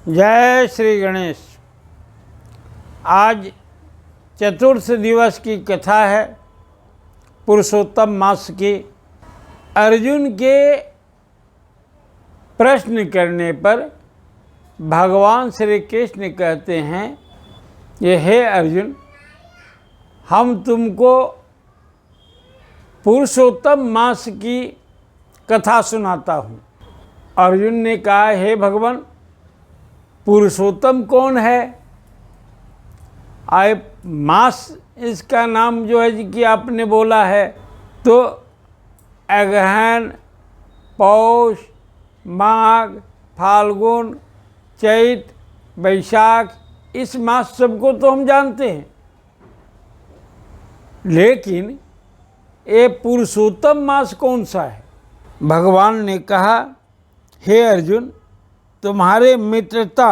जय श्री गणेश। आज चतुर्थ दिवस की कथा है, पुरुषोत्तम मास की। अर्जुन के प्रश्न करने पर भगवान श्री कृष्ण कहते हैं, ये हे अर्जुन, हम तुमको पुरुषोत्तम मास की कथा सुनाता हूँ। अर्जुन ने कहा, हे भगवान, पुरुषोत्तम कौन है? आए मास इसका नाम जो है कि आपने बोला है, तो अगहन, पौष, माघ, फाल्गुन, चैत, वैशाख, इस मास सबको तो हम जानते हैं, लेकिन ये पुरुषोत्तम मास कौन सा है? भगवान ने कहा, हे अर्जुन, तुम्हारे मित्रता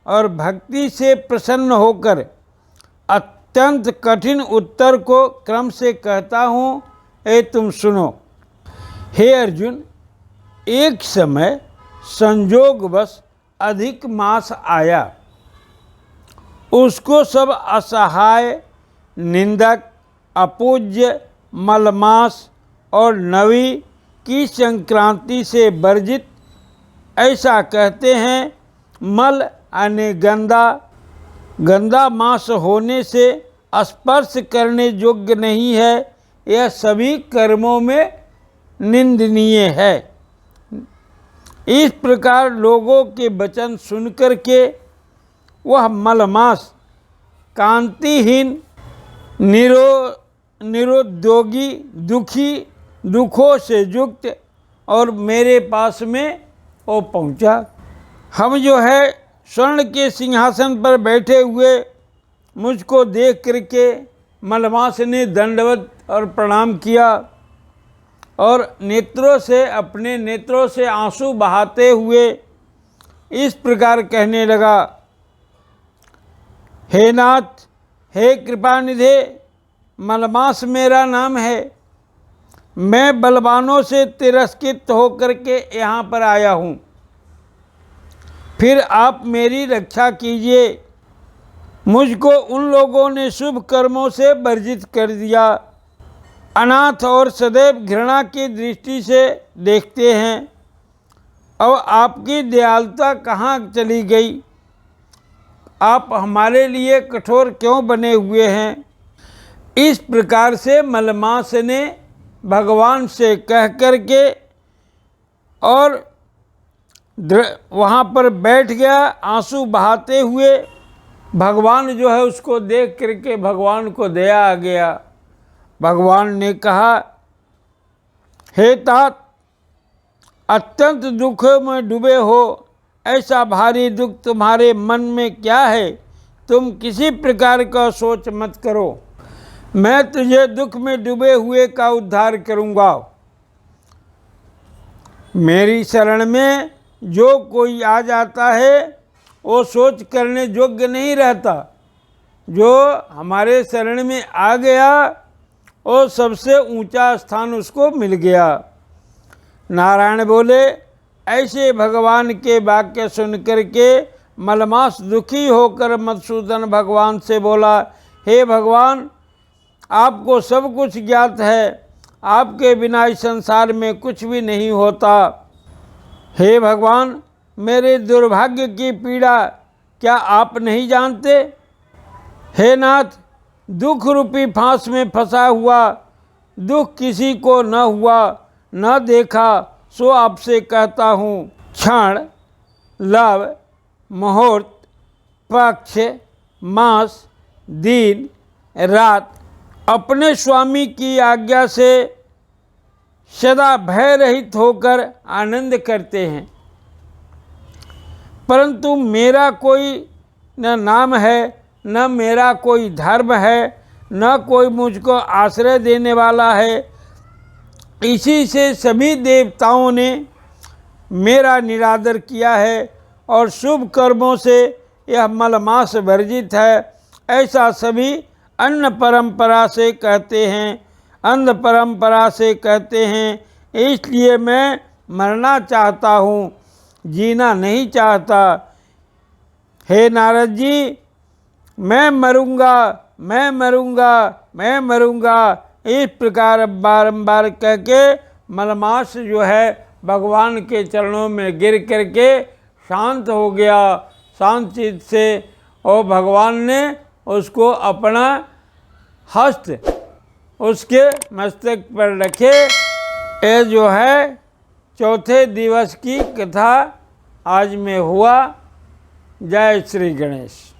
और भक्ति से प्रसन्न होकर अत्यंत कठिन उत्तर को क्रम से कहता हूँ, ये तुम सुनो। हे अर्जुन, एक समय संजोगवश अधिक मास आया, उसको सब असहाय, निंदक, अपूज्य, मलमास और नवी की संक्रांति से वर्जित, ऐसा कहते हैं। मल यानी गंदा मास होने से स्पर्श करने योग्य नहीं है, यह सभी कर्मों में निंदनीय है। इस प्रकार लोगों के वचन सुनकर के वह मलमास कांतिहीन, निरुद्योगी, दुखी, दुखों से युक्त और मेरे पास में वो पहुंचा। हम जो है स्वर्ण के सिंहासन पर बैठे हुए मुझको देख करके मलमास ने दंडवत और प्रणाम किया और अपने नेत्रों से आंसू बहाते हुए इस प्रकार कहने लगा, हे नाथ, हे कृपानिधे, मलमास मेरा नाम है। मैं बलवानों से तिरस्कृत होकर के यहाँ पर आया हूँ, फिर आप मेरी रक्षा कीजिए। मुझको उन लोगों ने शुभ कर्मों से वर्जित कर दिया, अनाथ और सदैव घृणा की दृष्टि से देखते हैं। अब आपकी दयालुता कहाँ चली गई? आप हमारे लिए कठोर क्यों बने हुए हैं? इस प्रकार से मलमास ने भगवान से कह कर के और वहाँ पर बैठ गया आंसू बहाते हुए। भगवान जो है उसको देख करके भगवान को दया आ गया। भगवान ने कहा, हे तात, अत्यंत दुखों में डूबे हो, ऐसा भारी दुख तुम्हारे मन में क्या है? तुम किसी प्रकार का सोच मत करो, मैं तुझे दुख में डूबे हुए का उद्धार करूँगा। मेरी शरण में जो कोई आ जाता है वो सोच करने योग्य नहीं रहता। जो हमारे शरण में आ गया वो सबसे ऊंचा स्थान उसको मिल गया। नारायण बोले, ऐसे भगवान के वाक्य सुन करके मलमास दुखी होकर मधुसूदन भगवान से बोला, हे भगवान, आपको सब कुछ ज्ञात है, आपके बिना इस संसार में कुछ भी नहीं होता। हे भगवान, मेरे दुर्भाग्य की पीड़ा क्या आप नहीं जानते? हे नाथ, दुख रूपी फांस में फंसा हुआ, दुख किसी को न हुआ न देखा, सो आपसे कहता हूँ, क्षण, लव, मुहूर्त, पक्ष, मास, दिन, रात अपने स्वामी की आज्ञा से सदा भय रहित होकर आनंद करते हैं। परंतु मेरा कोई न नाम है, न मेरा कोई धर्म है, न कोई मुझको आश्रय देने वाला है। इसी से सभी देवताओं ने मेरा निरादर किया है और शुभ कर्मों से यह मलमास वर्जित है, ऐसा सभी अन्य परंपरा से कहते हैं, अंध परंपरा से कहते हैं। इसलिए मैं मरना चाहता हूँ, जीना नहीं चाहता। हे नारद जी, मैं मरूंगा, मैं मरूंगा, मैं मरूंगा, इस प्रकार बारंबार कह के मलमास जो है भगवान के चरणों में गिर करके शांत हो गया, शांत चित्त से। और भगवान ने उसको अपना हस्त उसके मस्तक पर रखे। ये जो है चौथे दिवस की कथा आज में हुआ। जय श्री गणेश।